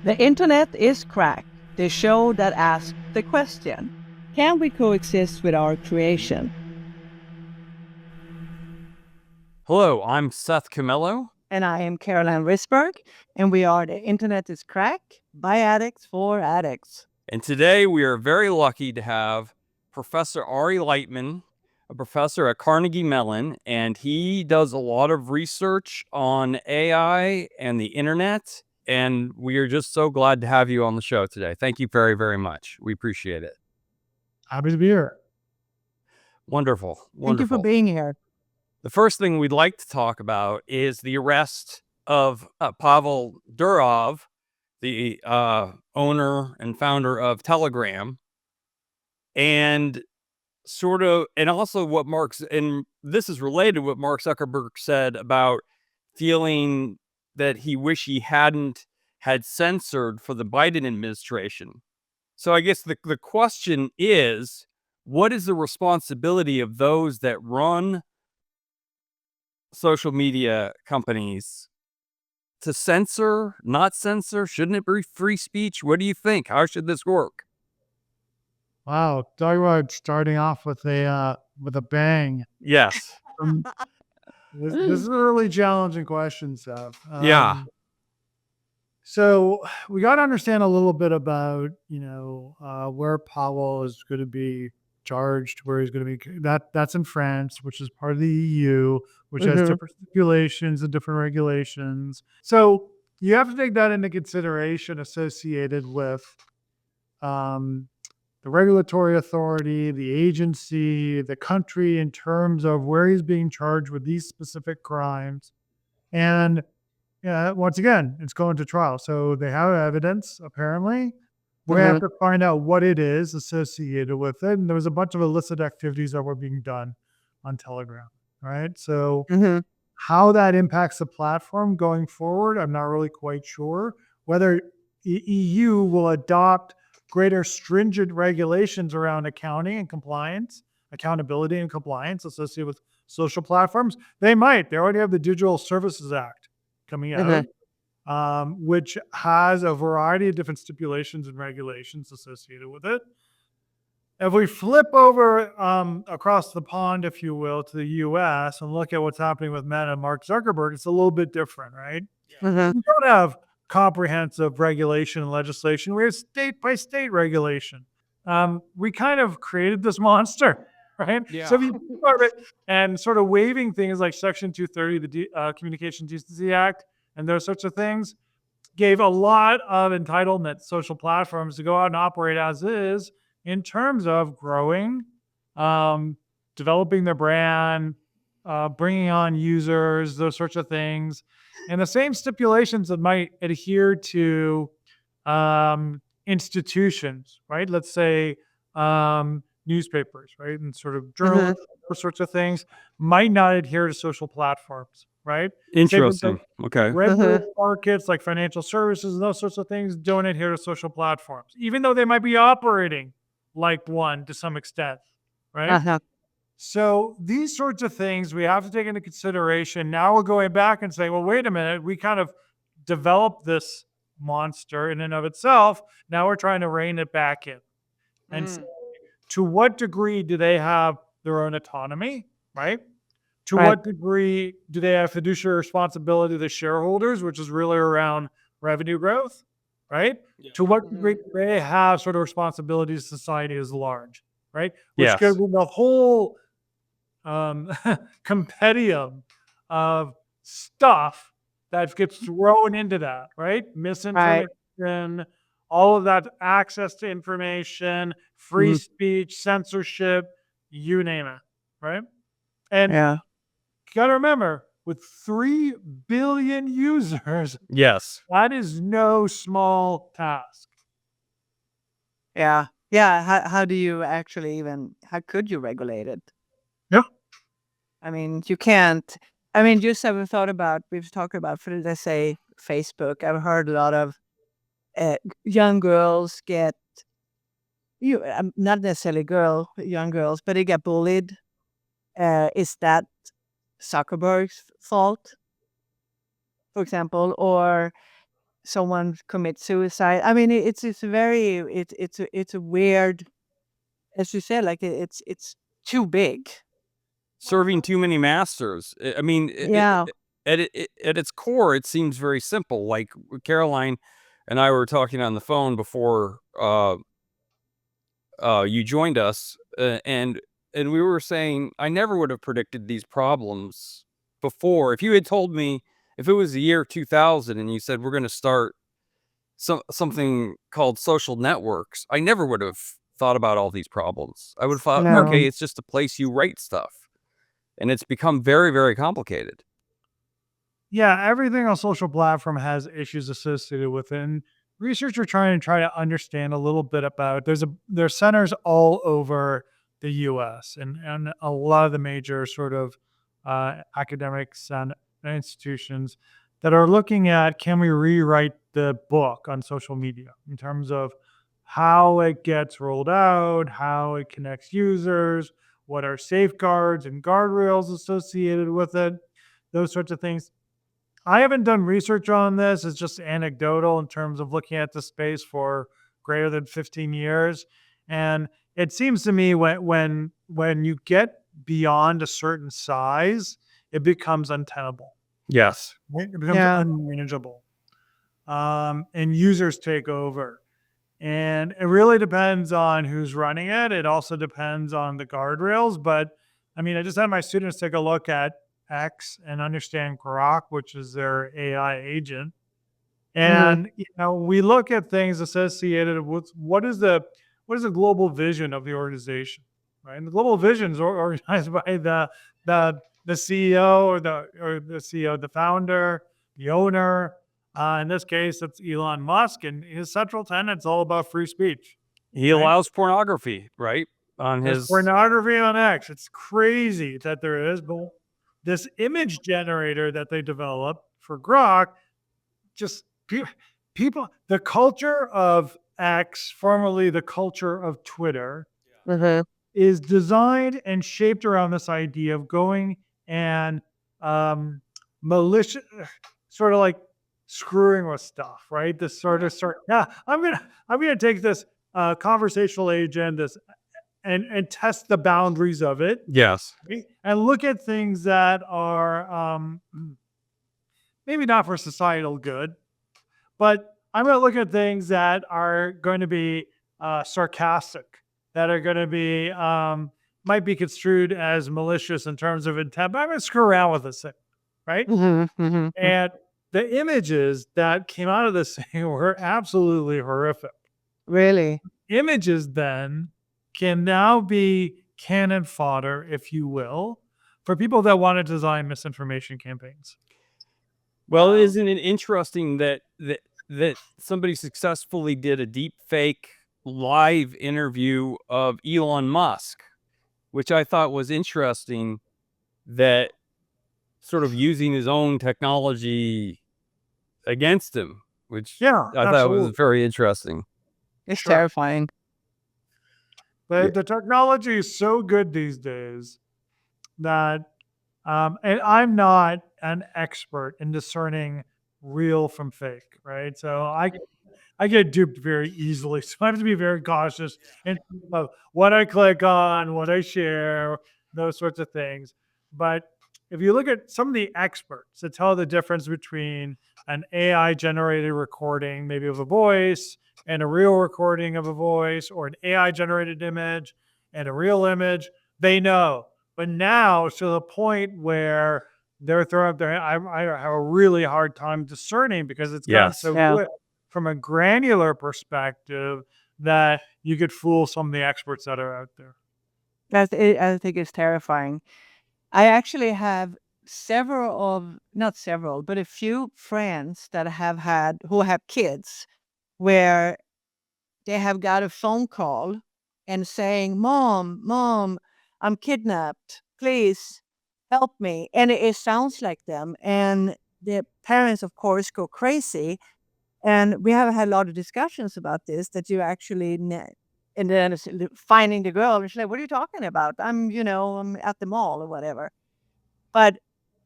The internet is cracked, the show that asks the question, can we coexist with our creation? Hello, I'm Seth Camello. And I am Caroline Risberg, and we are The Internet is Cracked by Addicts for Addicts. And today we are very lucky to have Professor Ari Lightman, a professor at Carnegie Mellon, and he does a lot of research on AI and the internet. And we are just so glad to have you on the show today. Thank you very, very much. We appreciate it. Happy to be here. Wonderful. Thank you for being here. The first thing we'd like to talk about is the arrest of Pavel Durov, the owner and founder of Telegram, and also what this is related to what Mark Zuckerberg said about feeling that he wish he hadn't had censored for the Biden administration. So I guess the question is, what is the responsibility of those that run social media companies to censor, not censor? Shouldn't it be free speech? What do you think? How should this work? Wow, talk about starting off with a bang. Yes. This is a really challenging question, Seth. Yeah. So we got to understand a little bit about where Pavel is going to be charged, where he's going to be. That's in France, which is part of the EU, which has different stipulations and different regulations. So you have to take that into consideration associated with the regulatory authority, the agency, the country in terms of where he's being charged with these specific crimes. And once again, it's going to trial. So they have evidence, apparently. We have to find out what it is associated with it. And there was a bunch of illicit activities that were being done on Telegram, right? So how that impacts the platform going forward, I'm not really quite sure. Whether the EU will adopt greater stringent regulations around accounting and compliance, accountability and compliance associated with social platforms. They might. They already have the Digital Services Act coming out, which has a variety of different stipulations and regulations associated with it. If we flip over across the pond, if you will, to the US and look at what's happening with Meta and Mark Zuckerberg, it's a little bit different, right? We don't have comprehensive regulation and legislation. We have state by state regulation. We kind of created this monster, right? Yeah. So if you think about it, and sort of waiving things like Section 230, the Communication Decency Act, and those sorts of things, gave a lot of entitlement to social platforms to go out and operate as is in terms of growing, developing their brand, bringing on users, those sorts of things. And the same stipulations that might adhere to institutions, right? Let's say newspapers, right? And sort of journalism, those sorts of things might not adhere to social platforms, right? Interesting. Okay. Regulated markets like financial services and those sorts of things don't adhere to social platforms, even though they might be operating like one to some extent, right? So these sorts of things we have to take into consideration. Now we're going back and saying, well, wait a minute, we kind of developed this monster in and of itself. Now we're trying to rein it back in. And so to what degree do they have their own autonomy, right? To what degree do they have fiduciary responsibility to the shareholders, which is really around revenue growth, right? Yeah. To what degree do they have sort of responsibility to society as large, right? Which goes in the whole compendium of stuff that gets thrown into that, right? Misinformation, all of that access to information, free speech, censorship, you name it, right? And you got to remember, with 3 billion users, that is no small task. Yeah. How do you actually how could you regulate it? Yeah. I mean, you can't. I mean, just we've talked about, let's say, Facebook. I've heard a lot of young girls get, not necessarily young girls, but they get bullied. Is that Zuckerberg's fault, for example? Or someone commits suicide. I mean, it's a very it's a weird, as you said, like it's too big. Serving too many masters. I mean, Yeah. at its core, it seems very simple. Like Caroline and I were talking on the phone before you joined us, and we were saying I never would have predicted these problems before. If you had told me, if it was the year 2000 and you said we're going to start something called social networks, I never would have thought about all these problems. I would have thought, No. okay, it's just a place you write stuff, and it's become very, very complicated. Yeah, everything on social platform has issues associated with it. And researchers are trying to understand a little bit about it. There's centers all over the U.S. and a lot of the major sort of academics and institutions that are looking at, can we rewrite the book on social media in terms of how it gets rolled out, how it connects users, what are safeguards and guardrails associated with it, those sorts of things. I haven't done research on this. It's just anecdotal in terms of looking at the space for greater than 15 years. And it seems to me when you get beyond a certain size, it becomes untenable. Yes. It becomes Yeah. unmanageable. And users take over. And it really depends on who's running it. It also depends on the guardrails. But I mean, I just had my students take a look at X and understand Grok, which is their AI agent. And we look at things associated with what is the global vision of the organization, right? And the global vision is organized by the CEO or the CEO, the founder, the owner. In this case, it's Elon Musk, and his central tenet's all about free speech. He Right. allows pornography, right? On There's his pornography on X. It's crazy that there is, but this image generator that they developed for Grok, just people, the culture of X, formerly the culture of Twitter, is designed and shaped around this idea of going and malicious, sort of like screwing with stuff, right? This sort of yeah, I'm gonna take this conversational agent, this and test the boundaries of it, Yes. right? And look at things that are maybe not for societal good, but I'm going to look at things that are going to be sarcastic, that are going to be might be construed as malicious in terms of intent. But I'm going to screw around with this thing, right? And the images that came out of this thing were absolutely horrific. Really? Images then can now be cannon fodder, if you will, for people that want to design misinformation campaigns. Well, isn't it interesting that somebody successfully did a deep fake live interview of Elon Musk, which I thought was interesting, that sort of using his own technology against him, which Yeah, I thought was very interesting. It's Sure. terrifying. But Yeah. the technology is so good these days that, and I'm not an expert in discerning real from fake, right? So I get duped very easily. So I have to be very cautious in what I click on, what I share, those sorts of things. But if you look at some of the experts that tell the difference between an AI generated recording, maybe of a voice, and a real recording of a voice, or an AI generated image and a real image, they know. But now to the point where they're throwing up their, I have a really hard time discerning because it's gotten Yes. so Yeah. good from a granular perspective that you could fool some of the experts that are out there. I think it's terrifying. I actually have not several, but a few friends that who have kids where they have got a phone call and saying, Mom, I'm kidnapped. Please help me. And it sounds like them. And the parents, of course, go crazy. And we have had a lot of discussions about this, that you actually, and then finding the girl, and she's like, what are you talking about? I'm at the mall or whatever. But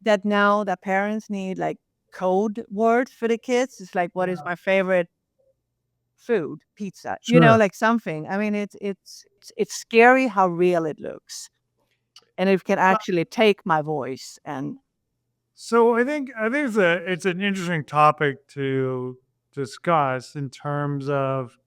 that now the parents need like code word for the kids. It's like, what is my favorite food? Pizza. Sure. Like something. I mean, it's scary how real it looks, and it can actually take my voice and So I think it's an interesting topic to discuss in terms of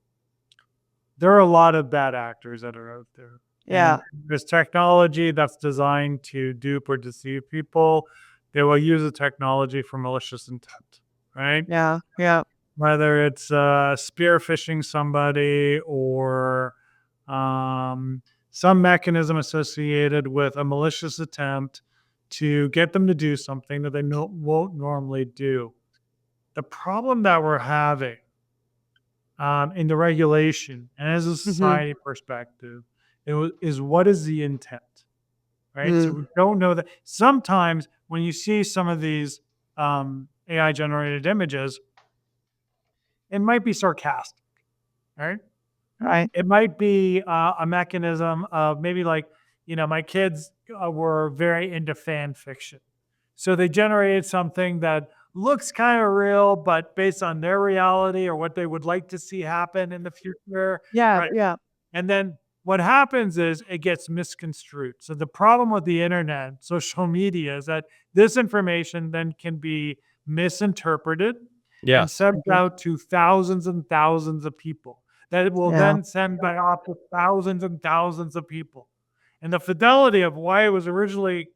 there are a lot of bad actors that are out there. yeah, And there's technology that's designed to dupe or deceive people. They will use the technology for malicious intent, right? yeah, yeah, Whether it's spear phishing somebody or some mechanism associated with a malicious attempt to get them to do something that they won't normally do. The problem that we're having in the regulation and as a hmm society perspective is what is the intent, right? So mm, we don't know that. Sometimes when you see some of these AI generated images, it might be sarcastic, right? right, It might be a mechanism of maybe like, my kids were very into fan fiction. So they generated something that looks kind of real, but based on their reality or what they would like to see happen in the future. yeah, Right. yeah, And then what happens is it gets misconstrued. So the problem with the internet, social media, is that this information then can be misinterpreted and Yes. sent out to thousands and thousands of people that it will yeah, then send by off to thousands and thousands of people. And the fidelity of why it was originally,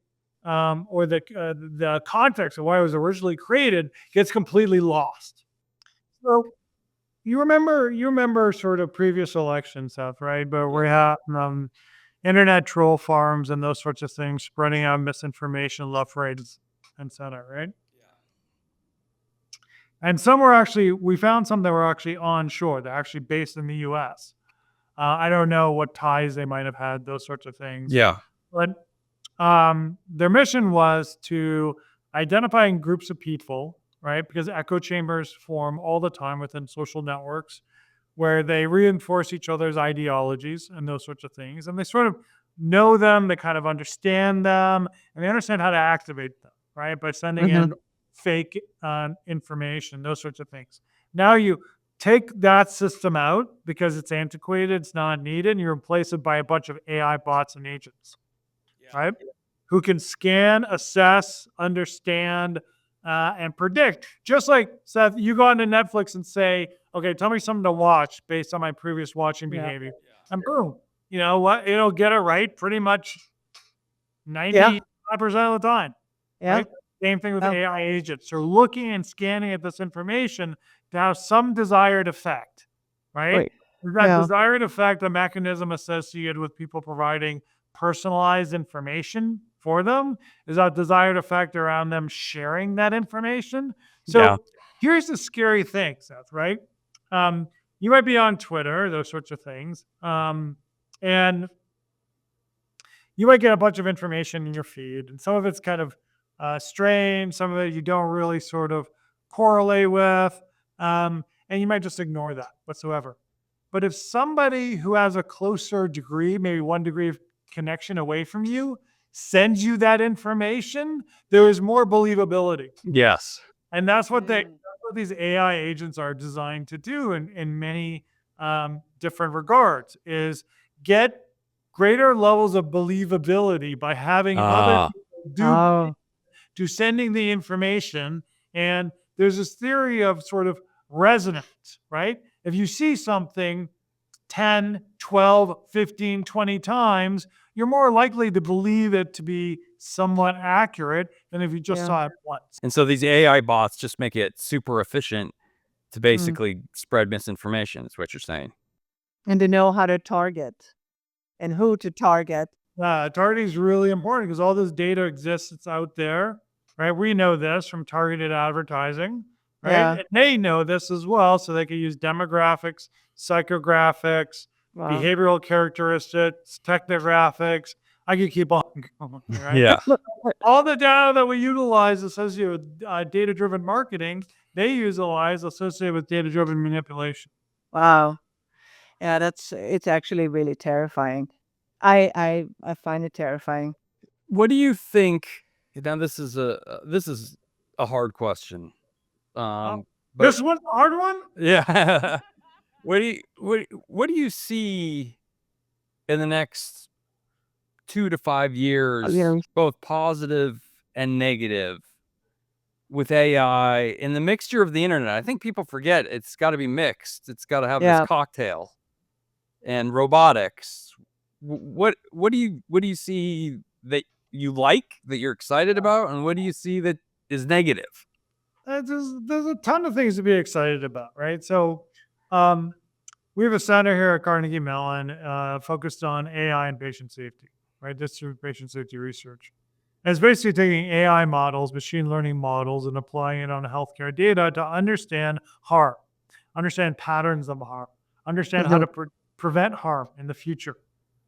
or the context of why it was originally created gets completely lost. So you remember sort of previous elections, Seth, right? But we have internet troll farms and those sorts of things spreading out misinformation left, right, and center, right? And some were actually, we found some that were actually onshore. They're actually based in the US. I don't know what ties they might have had, those sorts of things. Yeah. But their mission was to identify groups of people, right? Because echo chambers form all the time within social networks where they reinforce each other's ideologies and those sorts of things. And they sort of know them, they kind of understand them, and they understand how to activate them, right? By sending hmm in fake information, those sorts of things. Now you take that system out because it's antiquated, it's not needed, and you replace it by a bunch of AI bots and agents, right? Who can scan, assess, understand, and predict. Just like Seth, you go onto Netflix and say, okay, tell me something to watch based on my previous watching yeah, behavior. And boom, you know what? It'll get it right pretty much yeah, 95% of the time, yeah, right? Same thing with yeah, AI agents. They're looking and scanning at this information to have some desired effect, right? wait, Is that yeah, desired effect a mechanism associated with people providing personalized information for them? Is that desired effect around them sharing that information? Yeah. So here's the scary thing, Seth, right? Um, you might be on Twitter, those sorts of things. And you might get a bunch of information in your feed, and some of it's kind of strange, some of it you don't really sort of correlate with, and you might just ignore that whatsoever. But if somebody who has a closer degree, maybe 1 degree of connection away from you, sends you that information, there is more believability. Yes. And that's what these AI agents are designed to do in many different regards is get greater levels of believability by having other Ah. people do oh, to sending the information. And there's this theory of sort of resonance, right? If you see something 10, 12, 15, 20 times, you're more likely to believe it to be somewhat accurate than if you just yeah, saw it once. And so these AI bots just make it super efficient to mm. basically spread misinformation, is what you're saying. And to know how to target and who to target. Targeting is really important because all this data exists. It's out there, right? We know this from targeted advertising, right? Yeah, And they know this as well, so they can use demographics, psychographics, wow. behavioral characteristics, technographics. I could keep on going, right? Yeah. All the data that we utilize associated with data-driven marketing, they utilize associated with data-driven manipulation. Wow. Yeah, it's actually really terrifying. I find it terrifying. What do you think? Now, this is a hard question. But This one's a hard one. yeah, what do you see in the next 2 to 5 years, Yeah. both positive and negative, with AI in the mixture of the internet? I think people forget it's got to be mixed. It's got to have Yeah. this cocktail and robotics. What do you see that you like, that you're excited about, and what do you see that is negative? There's a ton of things to be excited about, right? So, we have a center here at Carnegie Mellon focused on AI and patient safety, right? This through patient safety research. And it's basically taking AI models, machine learning models, and applying it on healthcare data to understand harm, understand patterns of harm, understand how to prevent harm in the future,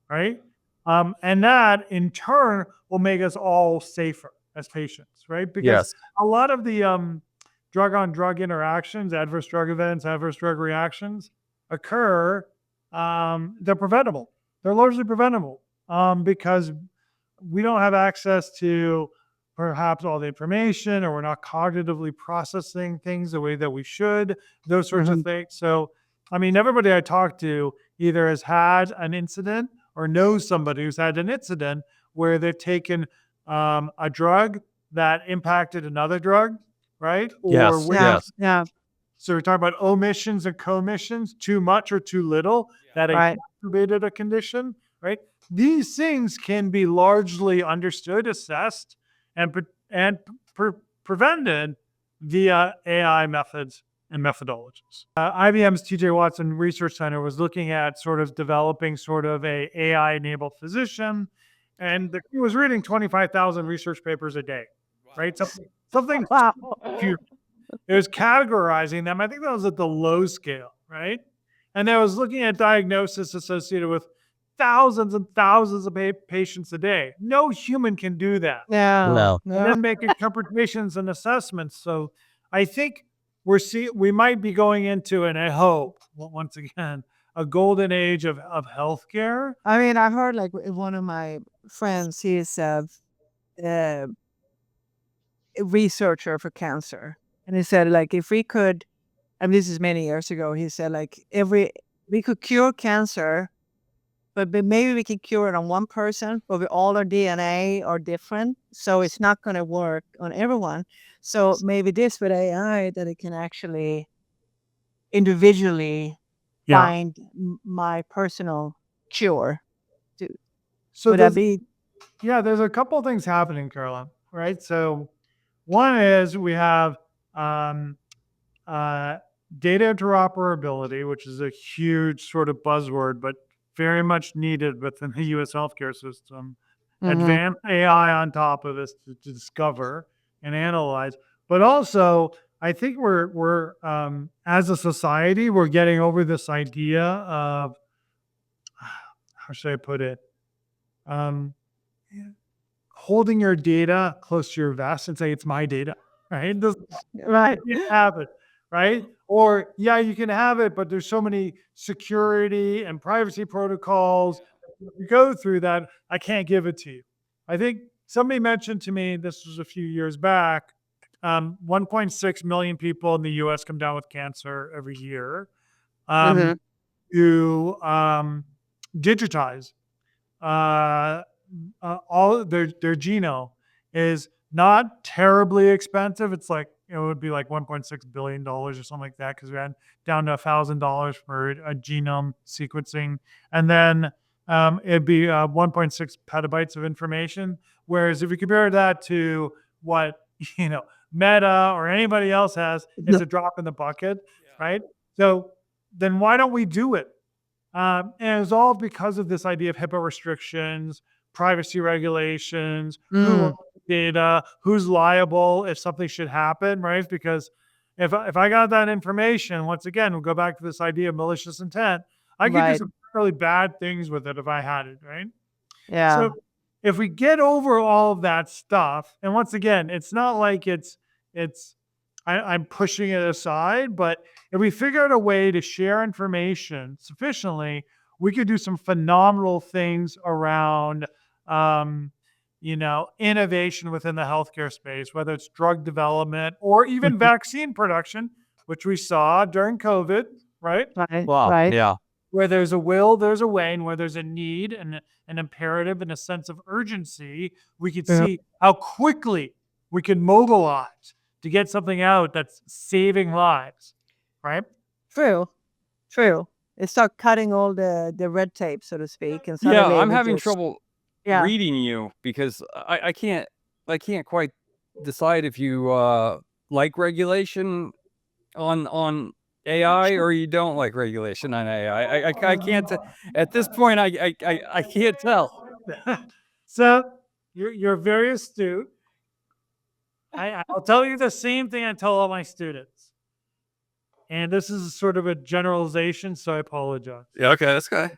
right? And that in turn will make us all safer as patients, right? Because a lot of the drug on drug interactions, adverse drug events, adverse drug reactions occur. They're preventable. They're largely preventable because we don't have access to perhaps all the information, or we're not cognitively processing things the way that we should, those sorts of things. So, I mean, everybody I talk to either has had an incident or knows somebody who's had an incident where they've taken a drug that impacted another drug, right? Yes, Or Yeah. yes. Yeah. so we're talking about omissions and commissions, too much or too little, that Right. exacerbated a condition, right? These things can be largely understood, assessed, and prevented via AI methods and methodologies. IBM's TJ Watson Research Center was looking at sort of developing sort of a AI-enabled physician, and he was reading 25,000 research papers a day, right? Something Wow. huge. It was categorizing them. I think that was at the low scale, right? And I was looking at diagnosis associated with thousands and thousands of patients a day. No human can do that. No. And then make interpretations and assessments. So I think we might be going into, and I hope, once again, a golden age of healthcare. I mean, I've heard like one of my friends, he's a researcher for cancer. And he said, like, if we could, and this is many years ago, he said, like, we could cure cancer, but maybe we can cure it on one person, but all our DNA are different. So it's not going to work on everyone. So maybe this with AI, that it can actually individually find my personal cure. So Would that be? there's a couple of things happening, Caroline, right? So one is we have data interoperability, which is a huge sort of buzzword, but very much needed within the U.S. healthcare system. Advanced AI on top of this to discover and analyze. But also, I think we're as a society, we're getting over this idea of, how should I put it? Holding your data close to your vest and say, it's my data, right? Right. You have it, right? Or, yeah, you can have it, but there's so many security and privacy protocols you go through that I can't give it to you. I think somebody mentioned to me, this was a few years back, 1.6 million people in the U.S. come down with cancer every year. Who digitize all their genome is not terribly expensive. It's like, it would be like $1.6 billion or something like that, because we had down to $1,000 for a genome sequencing. And then it'd be 1.6 petabytes of information. Whereas if you compare that to what, Meta or anybody else has, it's a drop in the bucket, right? So then why don't we do it? And it's all because of this idea of HIPAA restrictions, privacy regulations, who owns data, who's liable if something should happen, right? Because if I got that information, once again, we'll go back to this idea of malicious intent. I could do some really bad things with it if I had it, right? Yeah. So if we get over all of that stuff, and once again, it's not like I'm pushing it aside, but if we figure out a way to share information sufficiently, we could do some phenomenal things around innovation within the healthcare space, whether it's drug development or even vaccine production, which we saw during COVID, right? Right. Wow. Right. Yeah. Where there's a will, there's a way, and where there's a need and an imperative and a sense of urgency, we could Yeah. see how quickly we can mobilize to get something out that's saving lives, right? True. True. It start cutting all the red tape, so to speak, and Yeah. suddenly I'm we having just trouble yeah. reading you because I can't quite decide if you like regulation on AI or you don't like regulation on AI. I can't at this point I can't tell. So you're very astute. I'll tell you the same thing I tell all my students. And this is sort of a generalization, so I apologize. Yeah, okay, that's good.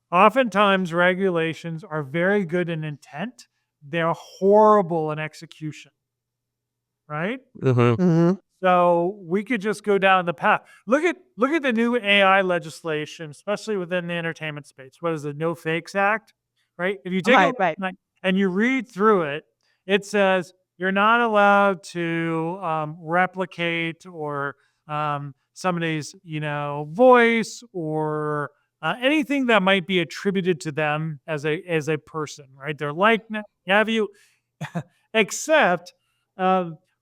Oftentimes, regulations are very good in intent. They're horrible in execution, right? Mm-hmm. Mm-hmm. So we could just go down the path. Look at the new AI legislation, especially within the entertainment space. What is the No Fakes Act, right? If you take Right. Right. and you read through it, it says you're not allowed to replicate or somebody's voice or anything that might be attributed to them as a person, right? Their likeness, have you, except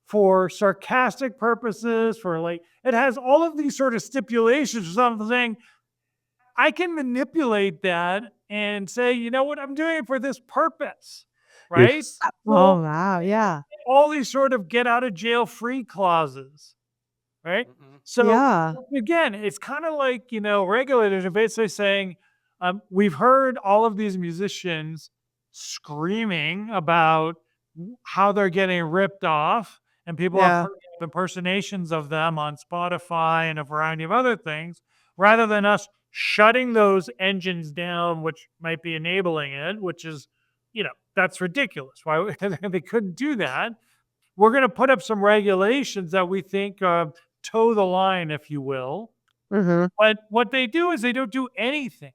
for sarcastic purposes, for it has all of these sort of stipulations or something saying, I can manipulate that and say, you know what, I'm doing it for this purpose, right? Yes. Oh wow. Yeah. All these sort of get out of jail free clauses, right? So Yeah. again, it's kind of like, regulators are basically saying, we've heard all of these musicians screaming about how they're getting ripped off, and people are Yeah. putting up impersonations of them on Spotify and a variety of other things, rather than us shutting those engines down, which might be enabling it, which is, that's ridiculous. Why they couldn't do that? We're going to put up some regulations that we think toe the line, if you will. Mm-hmm. But what they do is they don't do anything.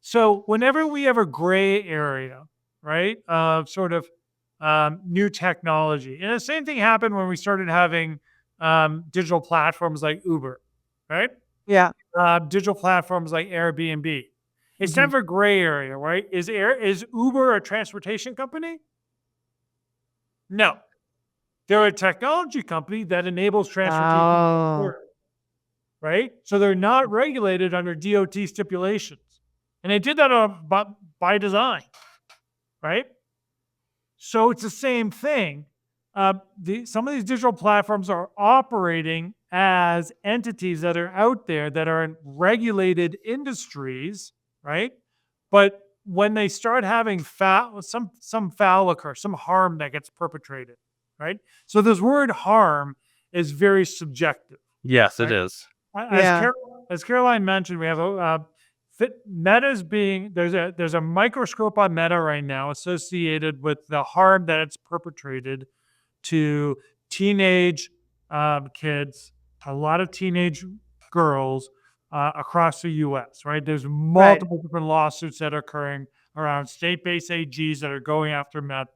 So whenever we have a gray area, right, sort of new technology, and the same thing happened when we started having digital platforms like Uber, right? Yeah. Digital platforms like Airbnb. It's Mhm. time for gray area, right? Is Uber a transportation company? No. They're a technology company that enables transportation, Oh. right? So they're not regulated under DOT stipulations. And they did that by design, right? So it's the same thing. Some of these digital platforms are operating as entities that are out there that are in regulated industries, right? But when they start having some foul occur, some harm that gets perpetrated, right? So this word harm is very subjective. Yes, it Right. is. Yeah. As Caroline mentioned, we have Meta's being there's a microscope on Meta right now associated with the harm that it's perpetrated to teenage kids, a lot of teenage girls across the U.S. Right? There's multiple different lawsuits that are occurring around state-based AGs that are going after Meta.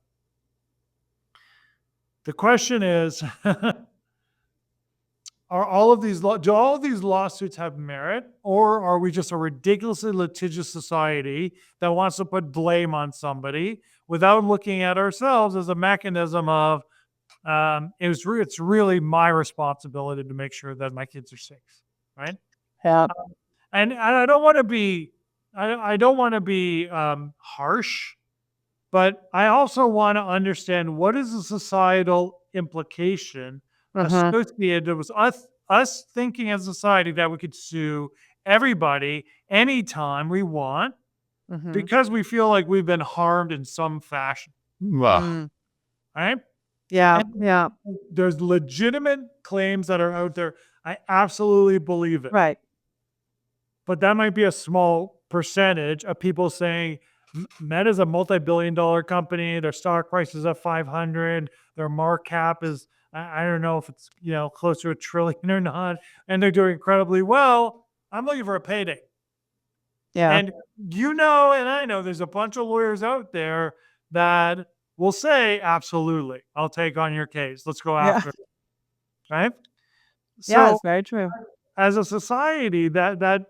The question is, do all of these lawsuits have merit, or are we just a ridiculously litigious society that wants to put blame on somebody without looking at ourselves as a mechanism of it's really my responsibility to make sure that my kids are safe, right? Yeah. And I don't want to be I don't want to be harsh, but I also want to understand what is the societal implication Uh-huh. associated with us thinking as a society that we could sue everybody anytime we want Mhm. because we feel like we've been harmed in some fashion, Wow. Mm. right? Yeah. And Yeah. there's legitimate claims that are out there. I absolutely believe it. Right. But that might be a small percentage of people saying Meta's a multi-billion-dollar company. Their stock price is at 500. Their market cap is, I don't know if it's close to $1 trillion or not, and they're doing incredibly well. I'm looking for a payday. Yeah. And and I know there's a bunch of lawyers out there that will say, absolutely, I'll take on your case. Let's go Yeah. after it. Right? Yeah, So it's very true. as a society, that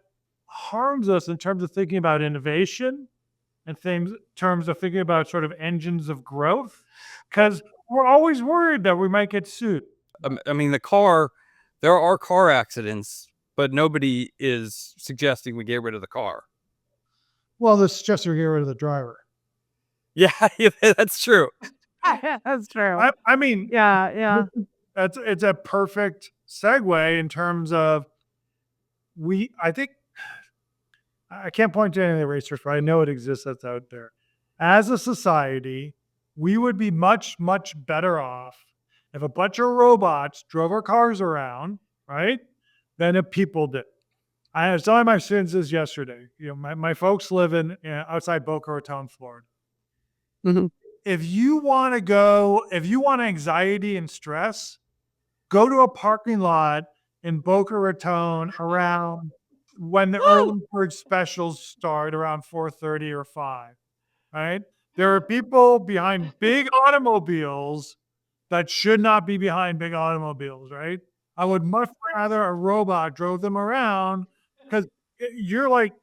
harms us in terms of thinking about innovation and things in terms of thinking about sort of engines of growth, because we're always worried that we might get sued. I mean, there are car accidents, but nobody is suggesting we get rid of the car. Well, this just to get rid of the driver. Yeah, that's true. That's true. I mean, Yeah, yeah. it's a perfect segue in terms of I think I can't point to any of the research, but I know it exists that's out there. As a society, we would be much, much better off if a bunch of robots drove our cars around, right? Than if people did. I was telling my students this yesterday. You know, my folks live in outside Boca Raton, Florida. Mhm. If you want anxiety and stress, go to a parking lot in Boca Raton around when the early bird specials start around 4:30 or 5, right? There are people behind big automobiles that should not be behind big automobiles, right? I would much rather a robot drove them around because you're like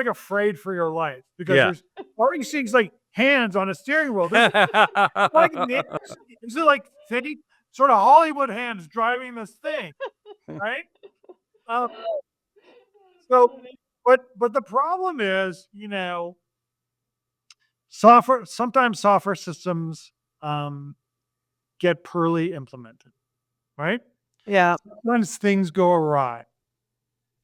afraid for your life because Yeah. there's all you see is like hands on a steering wheel. There's like these are like thin, sort of Hollywood hands driving this thing, right? Um, so, but the problem is, you know, sometimes software systems get poorly implemented, right? Yeah. Sometimes things go awry.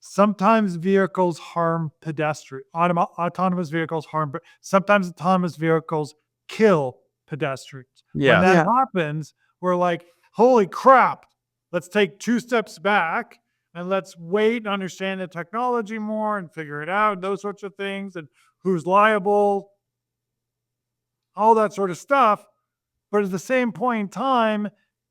Sometimes vehicles harm pedestrians. Autonomous vehicles harm. Sometimes autonomous vehicles kill pedestrians. When Yeah. that Yeah. happens, we're like, "Holy crap! Let's take 2 steps back and let's wait and understand the technology more and figure it out." Those sorts of things, and who's liable, all that sort of stuff. But at the same point in time,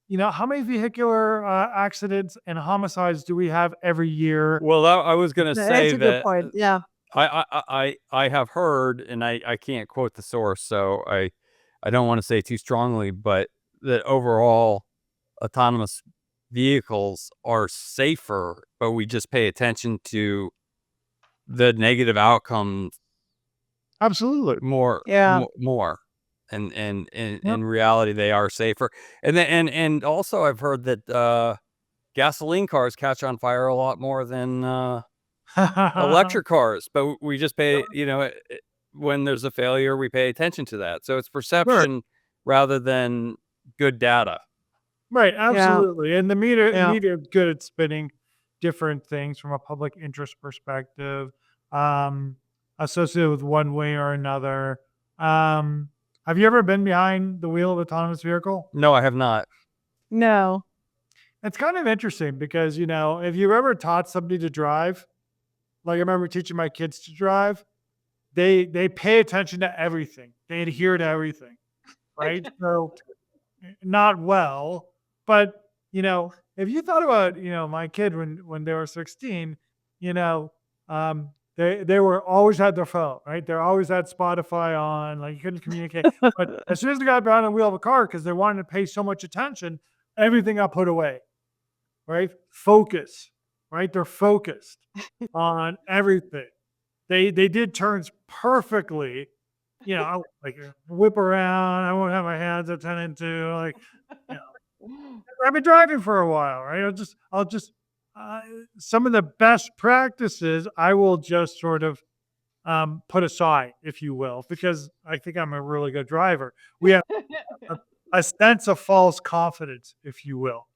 you know, how many vehicular accidents and homicides do we have every year? Well, I was gonna That's say a good that point. Yeah. I have heard, and I can't quote the source, so I don't want to say too strongly, but that overall autonomous vehicles are safer, but we just pay attention to the negative outcomes Absolutely. Yeah. more. And Yep. in reality, they are safer. And then and also I've heard that gasoline cars catch on fire a lot more than electric cars, but we just pay, you know, when there's a failure, we pay attention to that. So it's Sure. perception rather than good data. Right, Yeah. absolutely. And the Yeah. media is good at spinning different things from a public interest perspective, um, associated with one way or another. Have you ever been behind the wheel of an autonomous vehicle? No, I have not. No. It's kind of interesting because, you know, if you've ever taught somebody to drive, like I remember teaching my kids to drive, they pay attention to everything. They adhere to everything, right? So not well, but you know, if you thought about, you know, my kid when they were 16, you know, they were always had their phone, right? They always had Spotify on, like you couldn't communicate. But as soon as they got behind the wheel of a car, because they wanted to pay so much attention, everything got put away, right? Focus, right? They're focused on everything. They did turns perfectly. You know, like whip around. I won't have my hands attended to. Like, you know, I've been driving for a while, right? I'll just some of the best practices I will just sort of put aside, if you will, because I think I'm a really good driver. We have a sense of false confidence, if you will.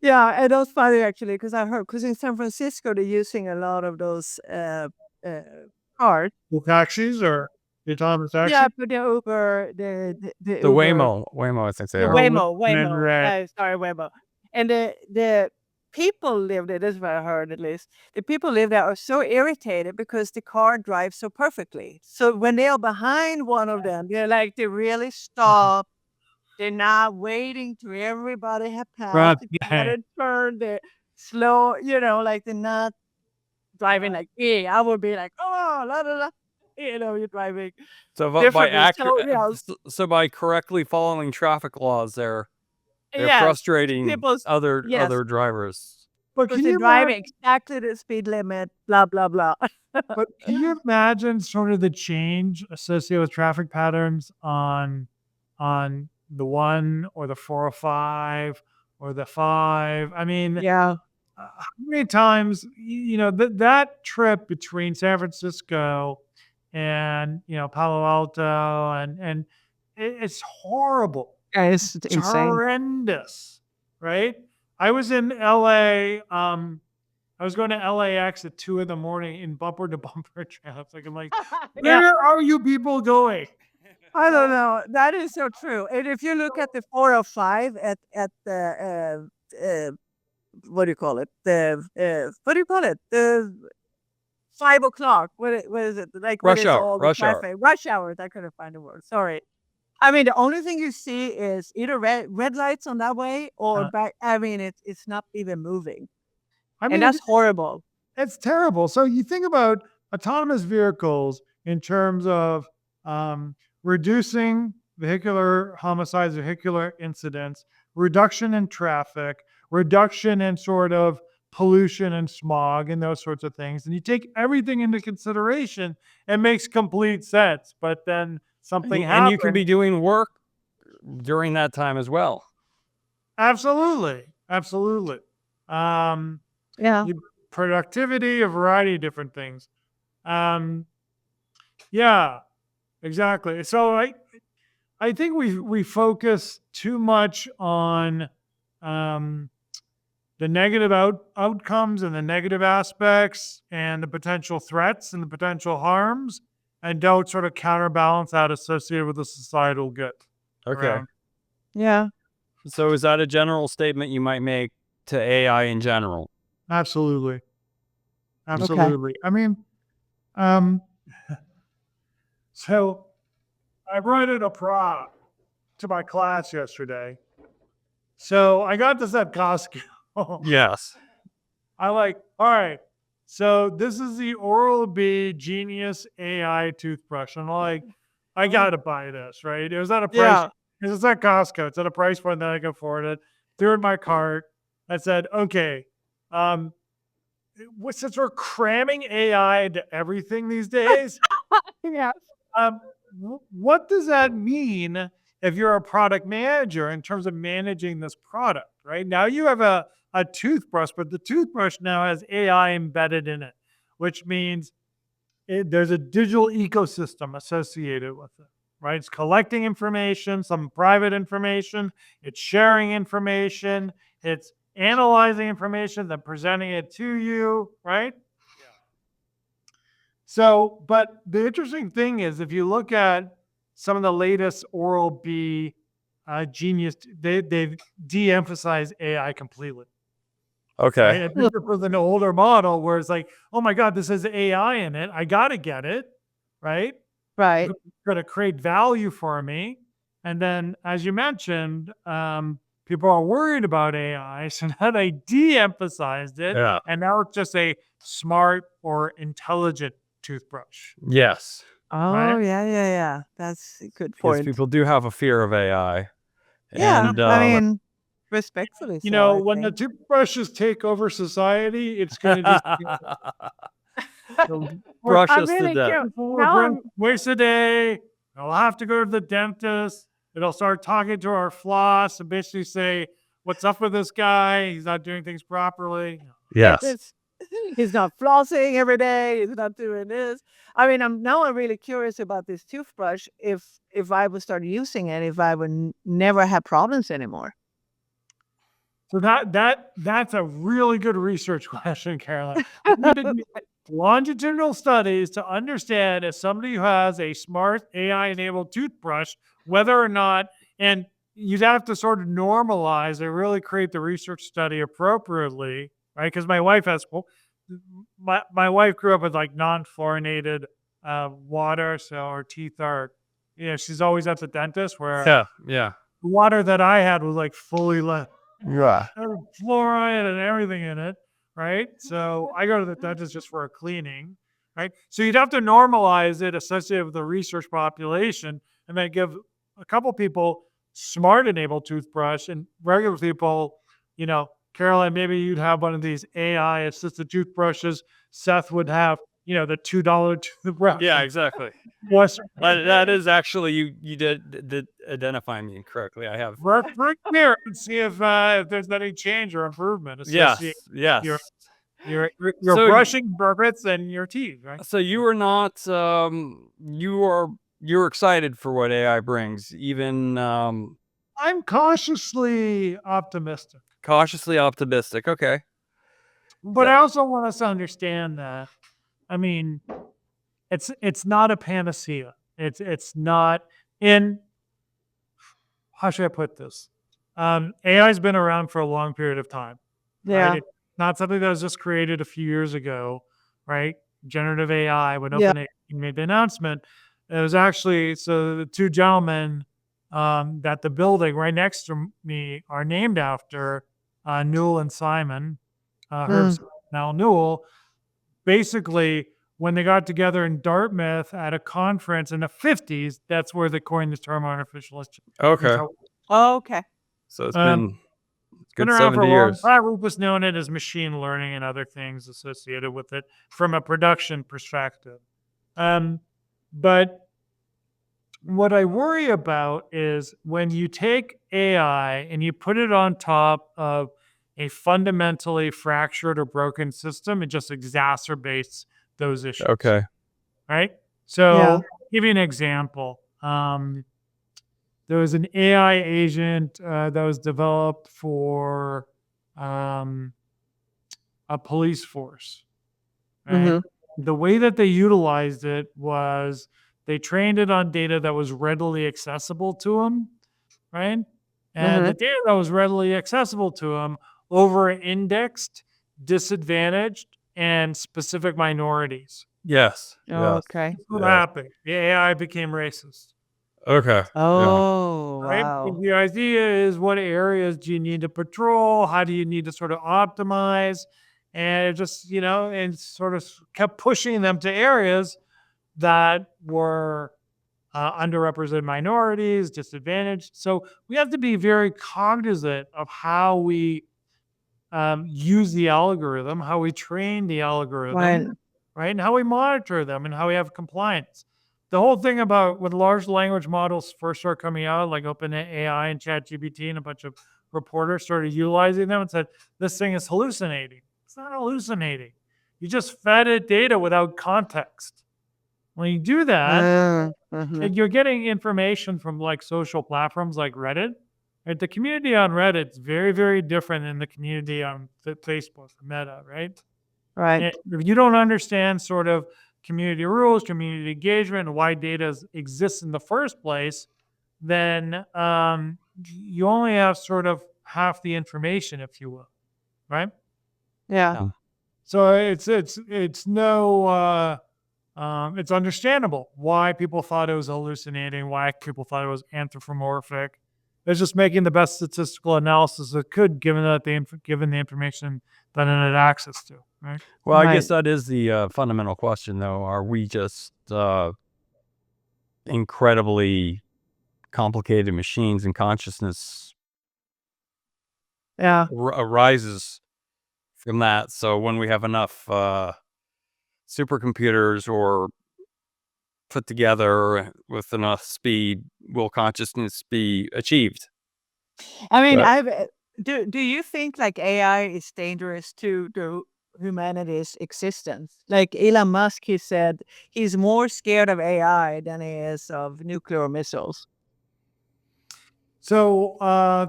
Yeah, and that's funny actually because I heard because in San Francisco they're using a lot of those uh, cars. Well, taxis or the autonomous taxi. Yeah, but the Uber, the The Uber, Waymo, I think they the are. Waymo. Right. Sorry, Waymo. And the people live there. This is what I heard at least. The people live there are so irritated because the car drives so perfectly. So when they are behind one of them, they're like they really stop. They're not waiting till everybody have Right. passed. They gotta turn. They're slow. You know, like they're not driving like me. I would be like, oh, la la la. you're driving So by differently. accurate, So, yeah, so by correctly following traffic laws, they're yes, frustrating people's, yes, other drivers. But because can they're you driving imagine? exactly the speed limit, blah, blah, blah. But can you imagine sort of the change associated with traffic patterns on the 1 or the 405 or the 5? I mean, Yeah. how many times, that trip between San Francisco and, Palo Alto, and it's horrible. It's It's insane. horrendous, right? I was in LA. I was going to LAX at 2 in the morning in bumper to bumper traffic. I'm like, Yeah. where are you people going? I don't know. That is so true. And if you look at the 405 at the what do you call it? What do you call it? The 5 o'clock. What is it? Like when Rush it's hour, all the rush hour. traffic. Rush hours. I couldn't find the word. Sorry. I mean, the only thing you see is either red lights on that way or Uh, back. I mean, it's not even moving, I and mean, that's horrible. it's terrible. So you think about autonomous vehicles in terms of reducing vehicular homicides, vehicular incidents, reduction in traffic, reduction in sort of pollution and smog and those sorts of things. And you take everything into consideration, it makes complete sense. But then something And you can be happens. doing work during that time as well. Absolutely. Absolutely. Um, Yeah. Productivity, a variety of different things. Um, yeah, exactly. So I think we focus too much on the negative outcomes and the negative aspects and the potential threats and the potential harms, and don't sort of counterbalance that associated with the societal good. Okay. around. Yeah. So is that a general statement you might make to AI in general? Absolutely. Absolutely. I mean, um, so I rented a prop to my class yesterday. So I got this at Costco. Yes. I like, all right. So this is the Oral-B Genius AI toothbrush. And I'm like, I gotta buy this, right? It was at a price. Yeah. It's at Costco. It's at a price point that I can afford it. Threw it in my cart. I said, okay, since we're cramming AI into everything these days, Yeah. what does that mean if you're a product manager in terms of managing this product, right? Now you have a toothbrush, but the toothbrush now has AI embedded in it, which means there's a digital ecosystem associated with it, right? It's collecting information, some private information, it's sharing information, it's analyzing information, then presenting it to you, right? So, but the interesting thing is, if you look at some of the latest Oral-B Genius, they've de-emphasized AI completely. Right? Okay. I think this was an older model where it's like, oh my God, this has AI in it. I got to get it, right? Right. It's going to create value for me. And then, as you mentioned, people are worried about AI. So now they de-emphasized it. Yeah. And now it's just a smart or intelligent toothbrush. Yes. Oh, Right? yeah. That's a good Because point. people do have a fear of AI. Yeah. And I mean, respectfully You so, know, I when the think. toothbrushes take over society, it's going to just brush I'm us to really death. curious. We'll Now brush I'm twice a day. I'll have to go to the dentist. It'll start talking to our floss and basically say, what's up with this guy? He's not doing things properly. Yes. it's he's not flossing every day. He's not doing this. I mean, I'm really curious about this toothbrush. If I would start using it, if I would never have problems anymore. So that's a really good research question, Caroline. We need to do longitudinal studies to understand if somebody who has a smart AI-enabled toothbrush, whether or not, and you'd have to sort of normalize and really create the research study appropriately, right? Because my wife my wife grew up with like non-fluorinated water, so her teeth are, she's always at the dentist where Yeah. the water that I had was like fully Yeah. fluoride and everything in it, right? So I go to the dentist just for a cleaning, right? So you'd have to normalize it associated with the research population and then give a couple people smart enabled toothbrush and regular people, Caroline, maybe you'd have one of these AI assisted toothbrushes. Seth would have, the $2 toothbrush. Yeah, exactly. Plus, That is actually you did identify me correctly. I have. work mirror and see if there's any change or improvement Yes, associated yes. your So- brushing habits and your teeth, right? So you are not you're excited for what AI brings, even I'm cautiously optimistic, cautiously optimistic. Okay. but I also want us to understand that. I mean, it's not a panacea. It's not in. How should I put this? AI has been around for a long period of time. Yeah. Right? It's not something that was just created a few years ago, right? Generative AI, when Yeah. OpenAI made the announcement, it was actually so the two gentlemen that the building right next to me are named after, Newell and Simon, Herb Mm. Simon and Al Newell. Basically, when they got together in Dartmouth at a conference in the 50s, that's where they coined the term artificial Okay. intelligence. Oh, okay. So it's Um, been good Been around for 70 a long years. time. That was known as machine learning and other things associated with it from a production perspective. But what I worry about is when you take AI and you put it on top of a fundamentally fractured or broken system, it just exacerbates those issues. Okay. Right? So, Yeah. give you an example. There was an AI agent that was developed for a police force. Right? Mhm. The way that they utilized it was they trained it on data that was readily accessible to them, right? And the data that was readily accessible to them over-indexed, disadvantaged, and specific minorities. Yes. Yes. Okay. What Yeah. happened? The AI became racist. Okay. Oh, Right? wow. The idea is what areas do you need to patrol? How do you need to sort of optimize? And it just, and sort of kept pushing them to areas that were underrepresented minorities, disadvantaged. So we have to be very cognizant of how we use the algorithm, how we train the algorithm, Right. right? And how we monitor them and how we have compliance. The whole thing about when large language models first started coming out, like OpenAI and ChatGPT, and a bunch of reporters started utilizing them and said, this thing is hallucinating. It's not hallucinating. You just fed it data without context. When you do that, and you're getting information from like social platforms like Reddit. Right? The community on Reddit is very, very different than the community on Facebook, Meta, right? Right. If you don't understand sort of community rules, community engagement, and why data exists in the first place, then you only have sort of half the information, if you will, right? Yeah. So it's no it's understandable why people thought it was hallucinating, why people thought it was anthropomorphic. It's just making the best statistical analysis it could, given the information that it had access to, right? Well, I Right. guess that is the fundamental question, though. Are we just incredibly complicated machines, and consciousness Yeah. arises from that? So when we have enough supercomputers or put together with enough speed, will consciousness be achieved? I mean, But- do you think like AI is dangerous to humanity's existence? Like Elon Musk, he said he's more scared of AI than he is of nuclear missiles. So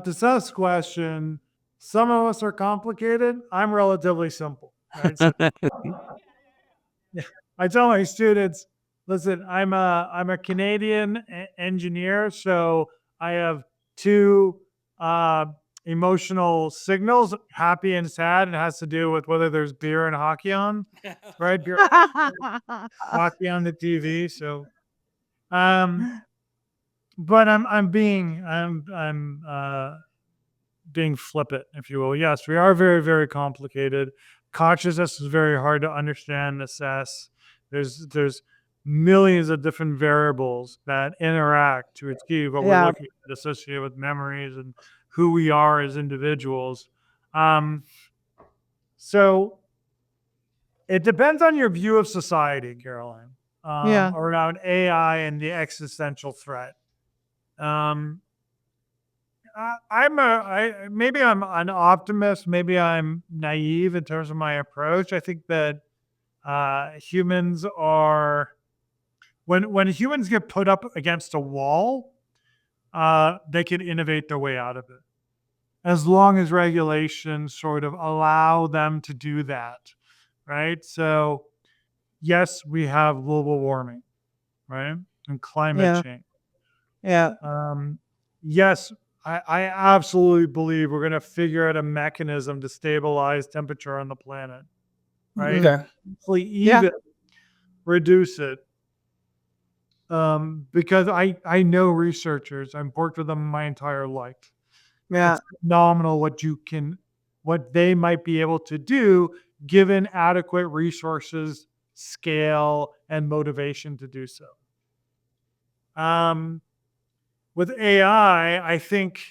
to Seth's question, some of us are complicated. I'm relatively simple. Right? So I tell my students, listen, I'm a Canadian engineer, so I have two emotional signals, happy and sad. It has to do with whether there's beer and hockey on, right? Beer, hockey on the TV. So, but I'm being flippant, if you will. Yes, we are very, very complicated. Consciousness is very hard to understand, assess. There's millions of different variables that interact to achieve what we're Yeah. looking at associated with memories and who we are as individuals. So it depends on your view of society, Caroline, Yeah. around AI and the existential threat. Um, maybe I'm an optimist, maybe I'm naive in terms of my approach. I think that humans are when humans get put up against a wall, they can innovate their way out of it, as long as regulations sort of allow them to do that, right? So, yes, we have global warming, right, and climate Yeah. change. Yeah. Yes, I absolutely believe we're going to figure out a mechanism to stabilize temperature on the planet, right? Mhm. Okay. Hopefully Yeah. even reduce it. Because I know researchers, I've worked with them my entire life. Yeah. It's phenomenal what they might be able to do given adequate resources, scale, and motivation to do so. With AI, I think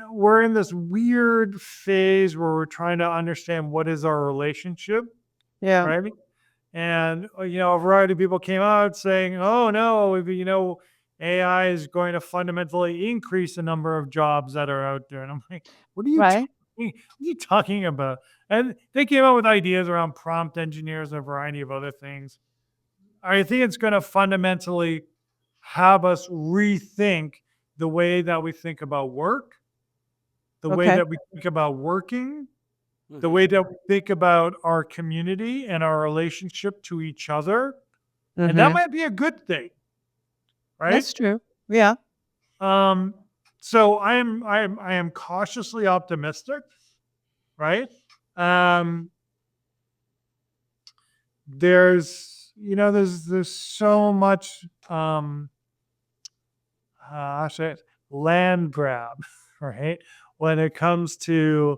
we're in this weird phase where we're trying to understand what is our relationship, Yeah. right? And a variety of people came out saying, "Oh no, AI is going to fundamentally increase the number of jobs that are out there." And I'm like, Right. what are you talking about? And they came up with ideas around prompt engineers and a variety of other things. I think it's going to fundamentally have us rethink the way that we think about work, the way Okay. that we think about working, the Mhm. way that we think about our community and our relationship to each other. And that Mhm. might be a good thing, right? That's true. Yeah. Um, so I am cautiously optimistic, right? Um, there's so much I say it, land grab, right? When it comes to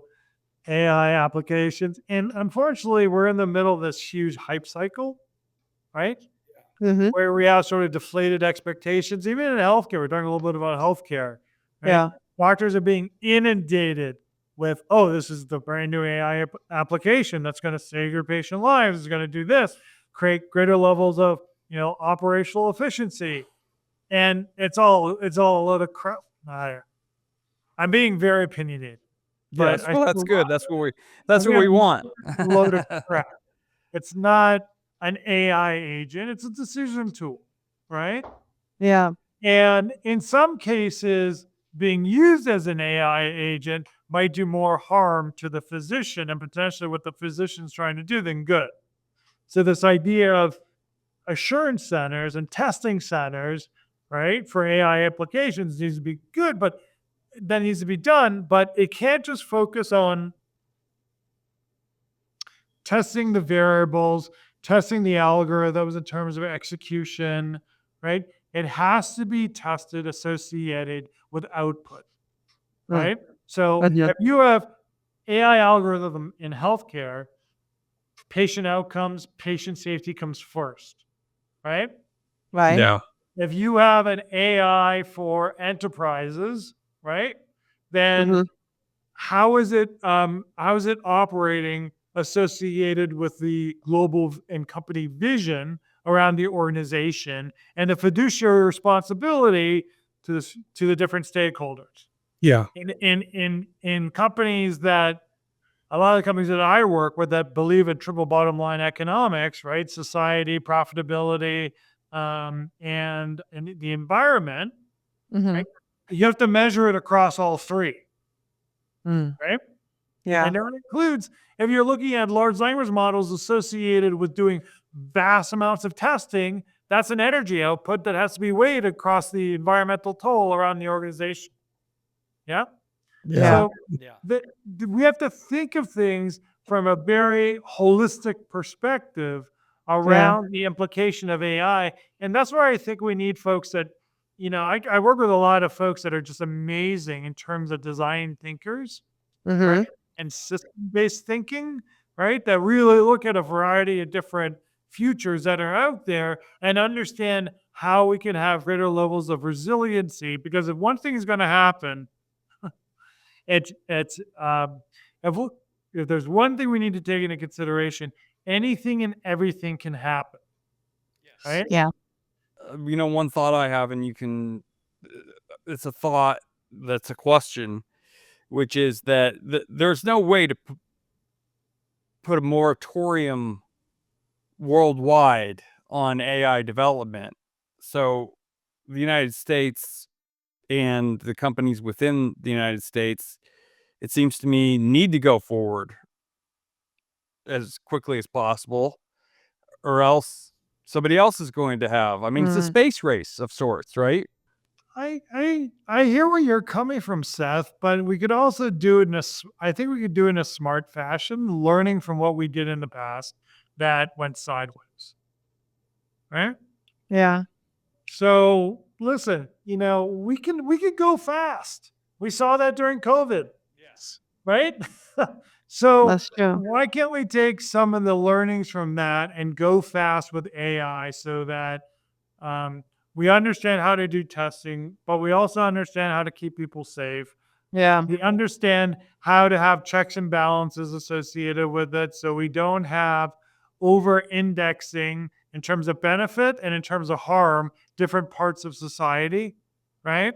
AI applications. And unfortunately, we're in the middle of this huge hype cycle, right? Mhm. Where we have sort of deflated expectations, even in healthcare. We're talking a little bit about healthcare, right? Yeah. Doctors are being inundated with, oh, this is the brand new AI application that's going to save your patient lives. It's going to do this, create greater levels of, operational efficiency, and it's all a load of crap. I'm being very opinionated, but Yes. I Well, think that's good. I That's think what we want. a load of crap. It's not an AI agent; it's a decision tool, right? Yeah. And in some cases, being used as an AI agent might do more harm to the physician and potentially what the physician's trying to do than good. So this idea of assurance centers and testing centers, right, for AI applications needs to be good, but that needs to be done. But it can't just focus on testing the variables, testing the algorithms in terms of execution, right? It has to be tested associated with output, Mm. right? So Mhm. if you have AI algorithm in healthcare, patient outcomes, patient safety comes first, right? Right. Yeah. If you have an AI for enterprises, right, then Mhm. how is it operating associated with the global and company vision around the organization and the fiduciary responsibility to the different stakeholders Yeah. in companies that a lot of the companies that I work with that believe in triple bottom line economics, right? Society, profitability, and the environment, Mhm. right? You have to measure it across all three, Mm. right? Yeah. And that includes if you're looking at large language models associated with doing vast amounts of testing, that's an energy output that has to be weighed across the environmental toll around the organization. Yeah. Yeah. So Yeah. we have to think of things from a very holistic perspective Yeah. around the implication of AI. And that's where I think we need folks that, I work with a lot of folks that are just amazing in terms of design thinkers, right? Mhm. And system based thinking, right? That really look at a variety of different futures that are out there and understand how we can have greater levels of resiliency. Because if one thing is going to happen, it's if, if there's one thing we need to take into consideration, anything and everything can happen, right? Yeah. One thought I have, and you can, it's a thought that's a question, which is that there's no way to put a moratorium worldwide on AI development. So the United States and the companies within the United States, it seems to me, need to go forward as quickly as possible, or else somebody else is going to have. I mean, it's a Mm. space race of sorts, right? I hear where you're coming from, Seth, but we could also do it I think we could do it in a smart fashion, learning from what we did in the past that went sideways. Right? Yeah. So listen, we can go fast. We saw that during COVID, Yes. right? So That's true. why can't we take some of the learnings from that and go fast with AI so that we understand how to do testing, but we also understand how to keep people safe. Yeah. We understand how to have checks and balances associated with it so we don't have over indexing in terms of benefit and in terms of harm different parts of society, right?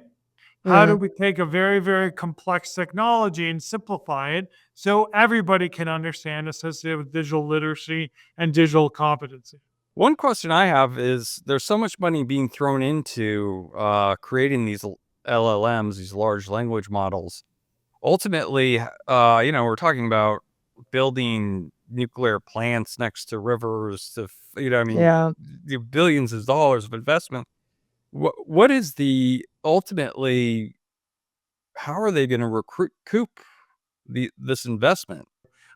How do Mm. we take a very, very complex technology and simplify it so everybody can understand associated with digital literacy and digital competency? One question I have is there's so much money being thrown into creating these LLMs, these large language models. Ultimately, we're talking about building nuclear plants next to rivers Yeah. billions of dollars of investment. What is ultimately, how are they going to recoup this investment?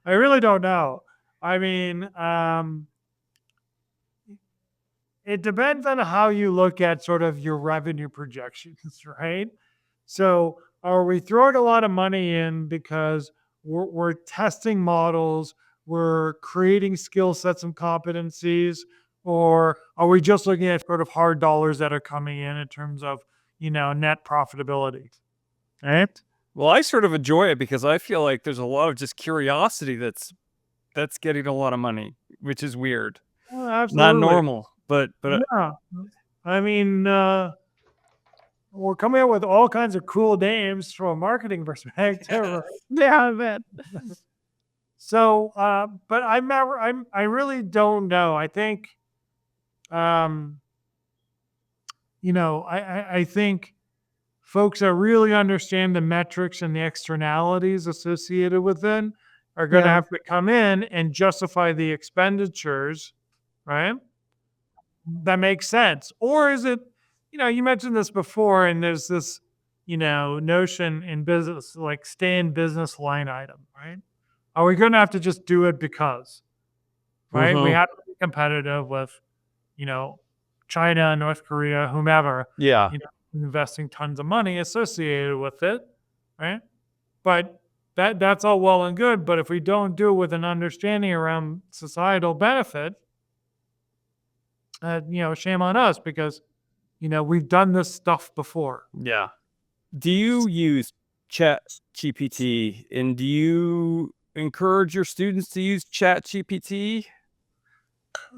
I really don't know. I mean, it depends on how you look at sort of your revenue projections, right? So, are we throwing a lot of money in because we're testing models, we're creating skill sets and competencies, or are we just looking at sort of hard dollars that are coming in terms of net profitability, right? Well, I sort of enjoy it because I feel like there's a lot of just curiosity that's getting a lot of money, which is weird. Well, Not absolutely. normal, but Yeah. I mean, we're coming up with all kinds of cool names from a marketing perspective. Yeah, I bet. So, but I really don't know. I think, um, I think folks that really understand the metrics and the externalities associated with it are going to Yeah. have to come in and justify the expenditures, right? That makes sense. Or is it, you mentioned this before, and there's this, notion in business, like stay in business line item, right? Are we going to have to just do it because, right? We Mhm. have to be competitive with, you know, China, North Korea, whomever, Yeah. investing tons of money associated with it, right? But that's all well and good. But if we don't do it with an understanding around societal benefit, shame on us because, we've done this stuff before. Yeah. Do you use Chat GPT, and do you encourage your students to use Chat GPT?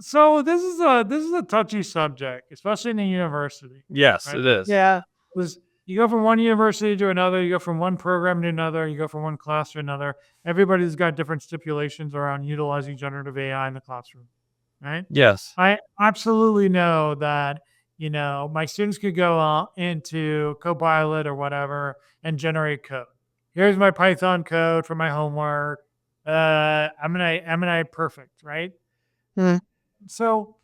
So this is a touchy subject, especially in a university, Yes, right? it is. Yeah. Was you go from one university to another, you go from one program to another, you go from one class to another. Everybody's got different stipulations around utilizing generative AI in the classroom, right? Yes. I absolutely know that, my students could go out into Copilot or whatever and generate code. Here's my Python code for my homework. I'm perfect, right? Mm. So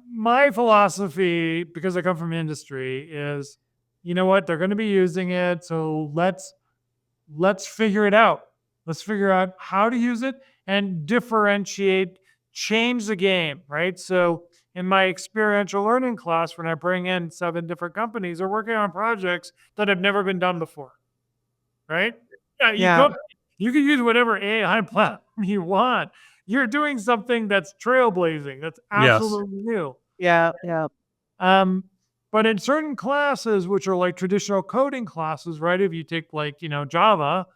my philosophy, because I come from industry, is you know what, they're going to be using it, so let's figure it out. Let's figure out how to use it and differentiate, change the game, right? So in my experiential learning class, when I bring in 7 different companies, they're working on projects that have never been done before, right? Yeah, Yeah. You can use whatever AI platform you want. You're doing something that's trailblazing. That's Yes. absolutely new. Yeah. Yeah. But in certain classes, which are like traditional coding classes, right? If you take like, Java,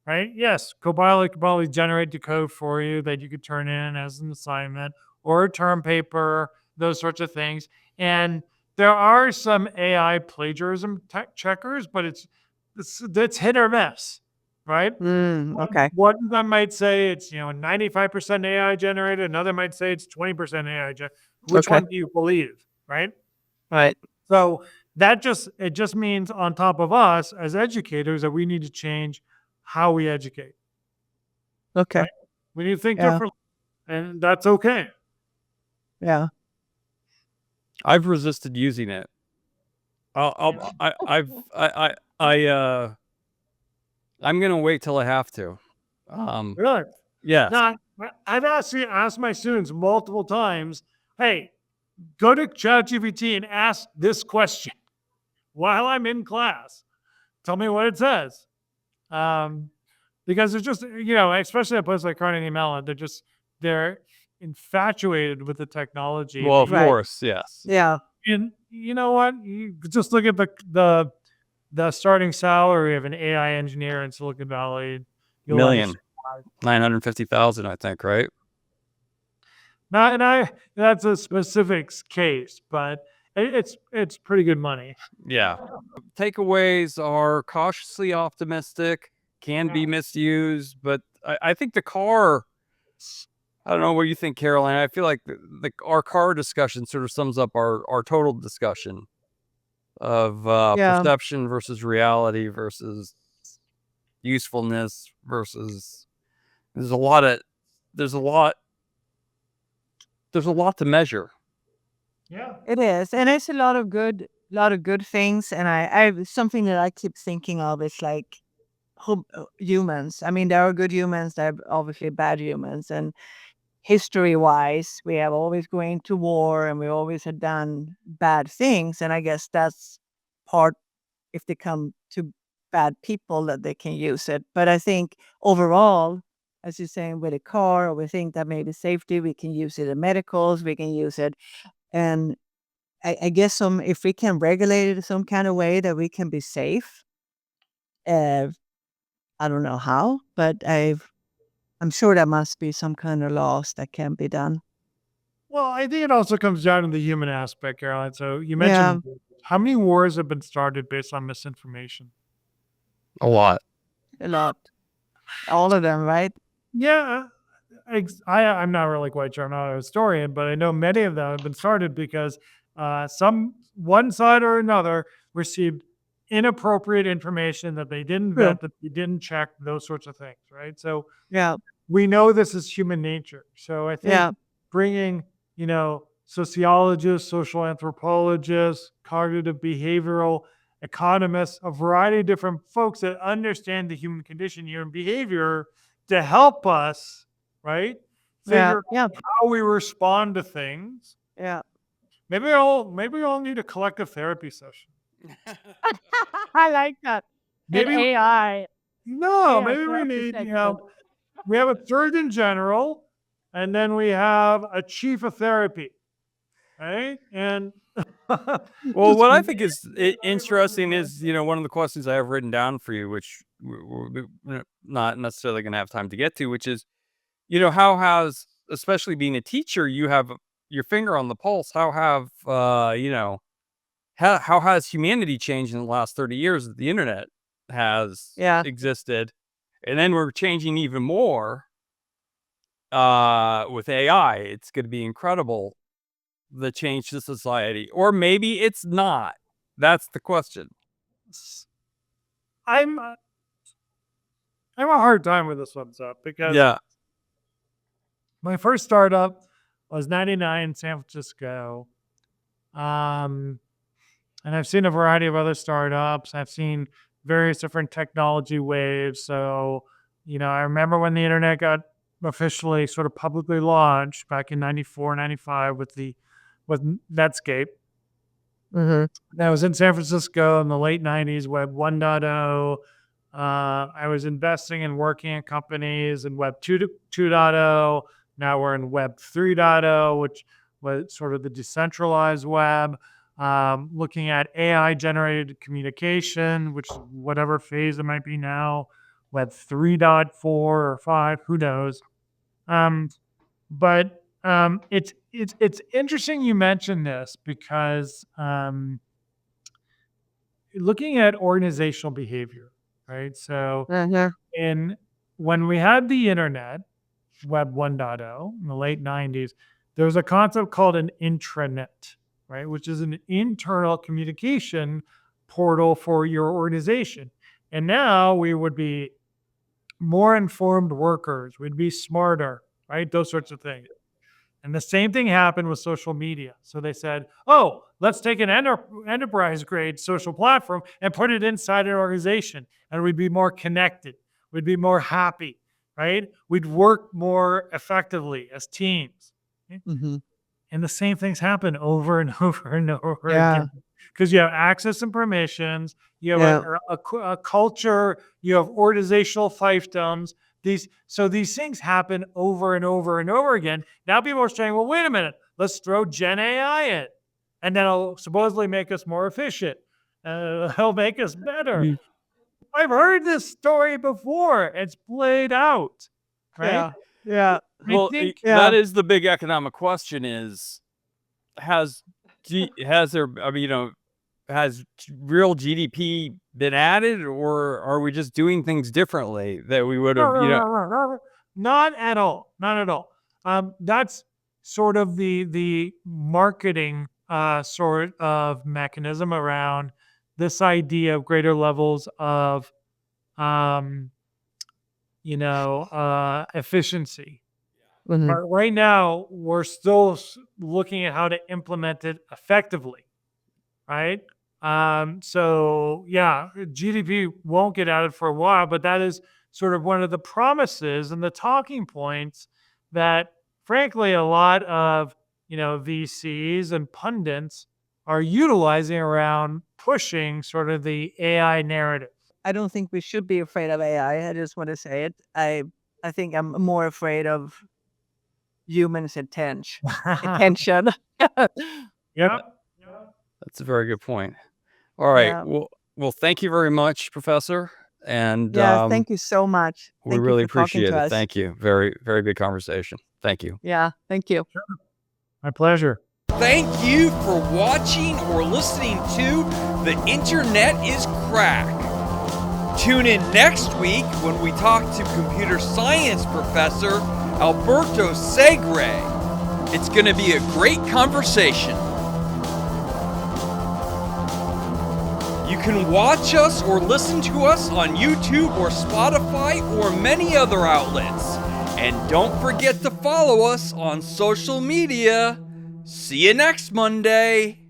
right? Yes, Copilot could probably generate the code for you that you could turn in as an assignment or a term paper, those sorts of things. And there are some AI plagiarism checkers, but it's hit or miss, right? Okay. One of them might say it's 95% AI generated. Another might say it's 20% AI generated. Which Okay. one do you believe, right? Right. So it just means on top of us as educators that we need to change how we educate. Okay. Right? We need to think Yeah. differently, and that's okay. Yeah. I've resisted using it. I'm gonna wait till I have to. Really? Yes. Now, I've asked my students multiple times, hey, go to ChatGPT and ask this question while I'm in class. Tell me what it says. Because it's just, especially at places like Carnegie Mellon, they're infatuated with the technology. Well, of Right. course, yes. Yeah. And you know what? You just look at the starting salary of an AI engineer in Silicon Valley. You'll Million. understand. 950,000, I think, right? That's a specifics case, but it's pretty good money. Yeah. Takeaways are cautiously optimistic, can be misused, but I think the car, I don't know what you think, Caroline. I feel like our car discussion sort of sums up our total discussion of Yeah. perception versus reality versus usefulness versus there's a lot to measure. Yeah. It is, and it's a lot of good things. And I something that I keep thinking of is like humans. I mean, there are good humans, there are obviously bad humans, and history-wise, we have always going to war, and we always have done bad things. And I guess that's part, if they come to bad people, that they can use it. But I think overall, as you're saying with a car, or we think that maybe safety, we can use it in medicals, we can use it, and I guess if we can regulate it in some kind of way that we can be safe. Uh, I don't know how, but I'm sure there must be some kind of laws that can be done. Well, I think it also comes down to the human aspect, Caroline. So you Yeah. mentioned how many wars have been started based on misinformation? A lot. A lot. All of them, right? Yeah. I'm not really quite sure. I'm not a historian, but I know many of them have been started because one side or another received inappropriate information that they didn't True. vet, that they didn't check, those sorts of things, right? So Yeah. we know this is human nature. So I think Yeah. bringing, sociologists, social anthropologists, cognitive behavioral economists, a variety of different folks that understand the human condition, human behavior to help us, right? Yeah. Figure Yeah. out how we respond to things. Yeah. Maybe we all need a collective therapy session. I like that. And Maybe AI. no, AI maybe we therapy need, section. we have a surgeon general, and then we have a chief of therapy, right? And Well, what I think is interesting is, one of the questions I have written down for you, which we're not necessarily going to have time to get to, which is, how has, especially being a teacher, you have your finger on the pulse. How have, how has humanity changed in the last 30 years that the internet has Yeah. existed? And then we're changing even more with AI. It's going to be incredible, the change to society, or maybe it's not. That's the question. I'm I have a hard time with this one stuff because Yeah. my first startup was 99 in San Francisco. And I've seen a variety of other startups. I've seen various different technology waves. So, I remember when the internet got officially sort of publicly launched back in 94, 95 with Netscape. Mm-hmm. That was in San Francisco in the late 90s, Web 1.0. I was investing and working in companies in Web 2.0. Now we're in Web 3.0, which was sort of the decentralized web. Looking at AI generated communication, which is whatever phase it might be now, Web 3.4 or 5, who knows? But it's interesting you mentioned this because looking at organizational behavior, right? So when we had the internet, Web 1.0 in the late 90s, there was a concept called an intranet, right? Which is an internal communication portal for your organization. And now we would be more informed workers, we'd be smarter, right? Those sorts of things. And the same thing happened with social media. So they said, oh, let's take an enterprise grade social platform and put it inside an organization, and we'd be more connected. We'd be more happy, right? We'd work more effectively as teams. Mhm. And the same things happen over and over and over Yeah. again. Because you have access and permissions, you have Yeah. a culture, you have organizational fiefdoms. These things happen over and over and over again. Now people are saying, well, wait a minute, let's throw Gen AI in. And then it'll supposedly make us more efficient. It'll make us better. Mm. I've heard this story before. It's played out, right? Yeah. Yeah. Well, think- that is the big economic question: is has there? I mean, has real GDP been added, or are we just doing things differently that we would have? Not at all. Not at all. That's sort of the marketing sort of mechanism around this idea of greater levels of efficiency. Mhm. But right now, we're still looking at how to implement it effectively, right? So yeah, GDP won't get added for a while, but that is sort of one of the promises and the talking points that, frankly, a lot of VCs and pundits are utilizing around pushing sort of the AI narrative. I don't think we should be afraid of AI. I just want to say it. I think I'm more afraid of humans' attention. Yep. That's a very good point. All right. Yeah. Well, thank you very much, Professor. And Yeah. Thank you so much. we Thank you really for talking appreciate to it. us. Thank you. Very, very good conversation. Thank you. Yeah. Thank you. My pleasure. Thank you for watching or listening to The Internet is Crack. Tune in next week when we talk to computer science professor Alberto Segre. It's going to be a great conversation. You can watch us or listen to us on YouTube or Spotify or many other outlets. And don't forget to follow us on social media. See you next Monday.